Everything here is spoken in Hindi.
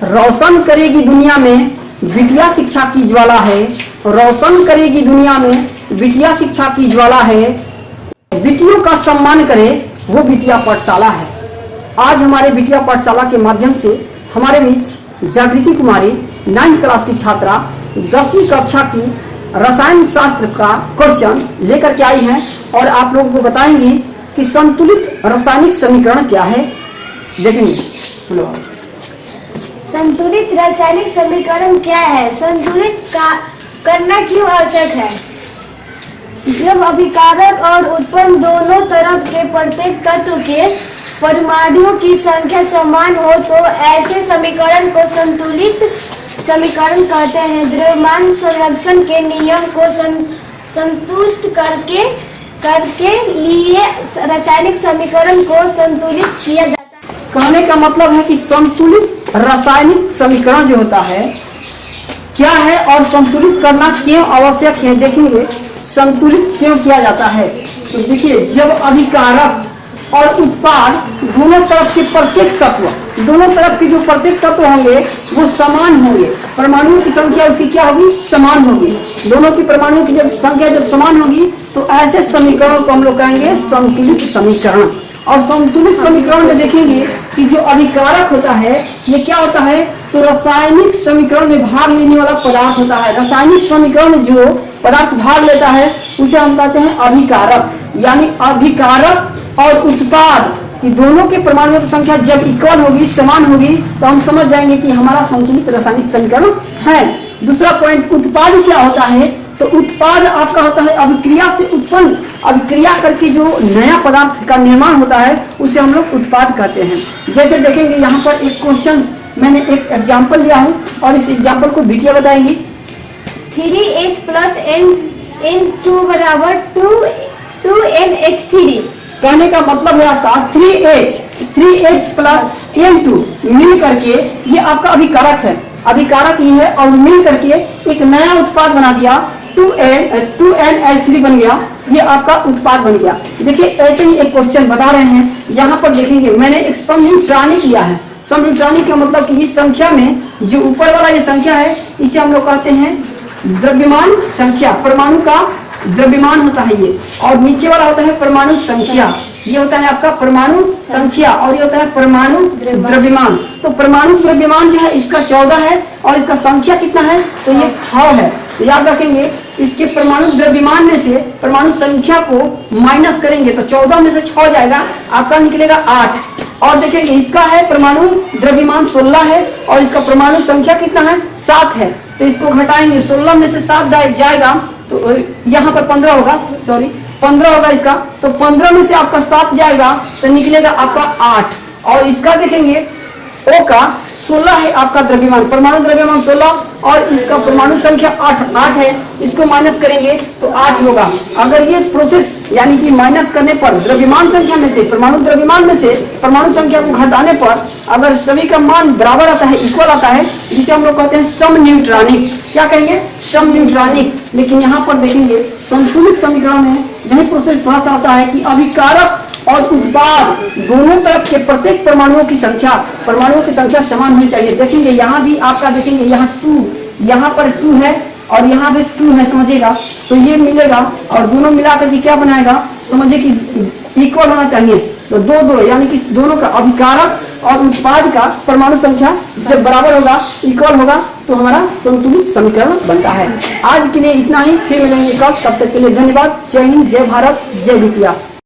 रोशन करेगी दुनिया में बिटिया शिक्षा की ज्वाला है। रोशन करेगी दुनिया में बिटिया शिक्षा की ज्वाला है। बिटियों का सम्मान करे वो बिटिया पाठशाला है। आज हमारे बिटिया पाठशाला के माध्यम से हमारे बीच जागृति कुमारी 9th क्लास की छात्रा 10वीं कक्षा की रसायन शास्त्र का क्वेश्चन लेकर के आई हैं और आप लोगों को बताएंगी कि संतुलित रासायनिक समीकरण क्या है। देखेंगे संतुलित रासायनिक समीकरण क्या है? संतुलित करना क्यों आवश्यक है? जब अभिकारक और उत्पन्न दोनों तरफ के प्रत्येक तत्व के परमाणुओं की संख्या समान हो तो ऐसे समीकरण को संतुलित समीकरण कहते हैं। द्रव्यमान संरक्षण के नियम को संतुष्ट करके लिए रासायनिक समीकरण को संतुलित किया जाता है। कहने का मतलब है कि संतुलित रासायनिक समीकरण जो होता है क्या है और संतुलित करना क्यों आवश्यक है। देखेंगे संतुलित क्यों किया जाता है। तो देखिए जब अभिकारक और उत्पाद दोनों तरफ के प्रत्येक तत्व दोनों तरफ के जो प्रत्येक तत्व होंगे वो समान होंगे। परमाणुओं की संख्या उसकी क्या होगी? समान होगी। दोनों की परमाणुओं की जब संख्या जब समान होगी तो ऐसे समीकरण को हम लोग कहेंगे संतुलित समीकरण। और संतुलित समीकरण में देखेंगे कि जो अभिकारक होता है ये क्या होता है? तो रासायनिक समीकरण में भाग लेने वाला पदार्थ होता है। रासायनिक समीकरण में जो पदार्थ भाग लेता है उसे हम कहते हैं अभिकारक। यानी अभिकारक और उत्पाद कि दोनों के परमाणुओं की संख्या जब इक्वल होगी समान होगी तो हम समझ जाएंगे कि हमारा संतुलित रासायनिक समीकरण है। दूसरा पॉइंट उत्पाद क्या होता है? तो उत्पाद आपका होता है अभिक्रिया से उत्पन्न अभिक्रिया करके जो नया पदार्थ का निर्माण होता है उसे हम लोग उत्पाद कहते हैं। जैसे देखेंगे यहाँ पर एक क्वेश्चन मैंने एक एग्जाम्पल लिया हूँ और इस एग्जाम्पल को बिटिया बताएंगी। 3H plus N2 बराबर 2NH3। कहने का मतलब है आपका 3H plus N2 मिल करके ये आपका अभिकारक है। अभिकारक ये है और मिल करके एक नया उत्पाद बना दिया 2NH3 बन गया। ये आपका उत्पाद बन गया। देखिए ऐसे ही एक क्वेश्चन बता रहे हैं। यहाँ पर देखेंगे मैंने एक समयूट्रानिक लिया है। समयूट्रानिक का मतलब कि इस संख्या में जो ऊपर वाला ये संख्या है इसे हम लोग कहते हैं द्रव्यमान संख्या। परमाणु का द्रव्यमान होता है ये और नीचे वाला होता है परमाणु संख्या। ये होता है आपका परमाणु संख्या और ये होता है परमाणु द्रव्यमान। तो परमाणु द्रव्यमान जो है इसका 14 है और इसका संख्या कितना है? तो ये 6 है। तो याद रखेंगे इसके परमाणु द्रव्यमान में से परमाणु संख्या को माइनस करेंगे तो 14 में से 6 जाएगा आपका निकलेगा 8। और देखेंगे इसका है परमाणु द्रव्यमान 16 है और इसका परमाणु संख्या कितना है? 7 है। तो इसको घटाएंगे 16 में से 7 जाएगा तो यहाँ पर 15 होगा। सॉरी 15 होगा इसका। तो 15 में से आपका 7 जाएगा तो निकलेगा आपका 8। और इसका देखेंगे O का 16 है आपका द्रव्यमान परमाणु द्रव्यमान 16 और इसका परमाणु संख्या 8 है। इसको माइनस करेंगे तो 8 होगा। अगर ये प्रोसेस यानी कि माइनस करने पर द्रव्यमान संख्या में से परमाणु द्रव्यमान में से परमाणु संख्या को घटाने पर अगर सभी का मान बराबर आता है इक्वल आता है जिसे हम लोग कहते हैं समन्यूट्रॉनिक। क्या कहेंगे? समन्यूट्रॉनिक। लेकिन यहाँ पर देखेंगे संतुलित समीकरण में यही प्रोसेस थोड़ा सा आता है कि अभिकारक और उत्पाद दोनों तरफ के प्रत्येक परमाणुओं की संख्या समान होनी चाहिए। देखेंगे यहाँ भी आपका देखेंगे यहाँ 2 यहाँ पर 2 है और यहाँ भी 2 है समझिएगा। तो ये मिलेगा और दोनों मिलाकर के क्या बनाएगा समझिए कि इक्वल होना चाहिए। तो 2 यानी कि दोनों का अभिकारक और उत्पाद का परमाणु संख्या जब बराबर होगा इक्वल होगा तो हमारा संतुलित समीकरण बनता है। आज के लिए इतना ही। फिर मिलेंगे कल। तब तक के लिए धन्यवाद। जय हिंद, जय भारत, जय बिटिया।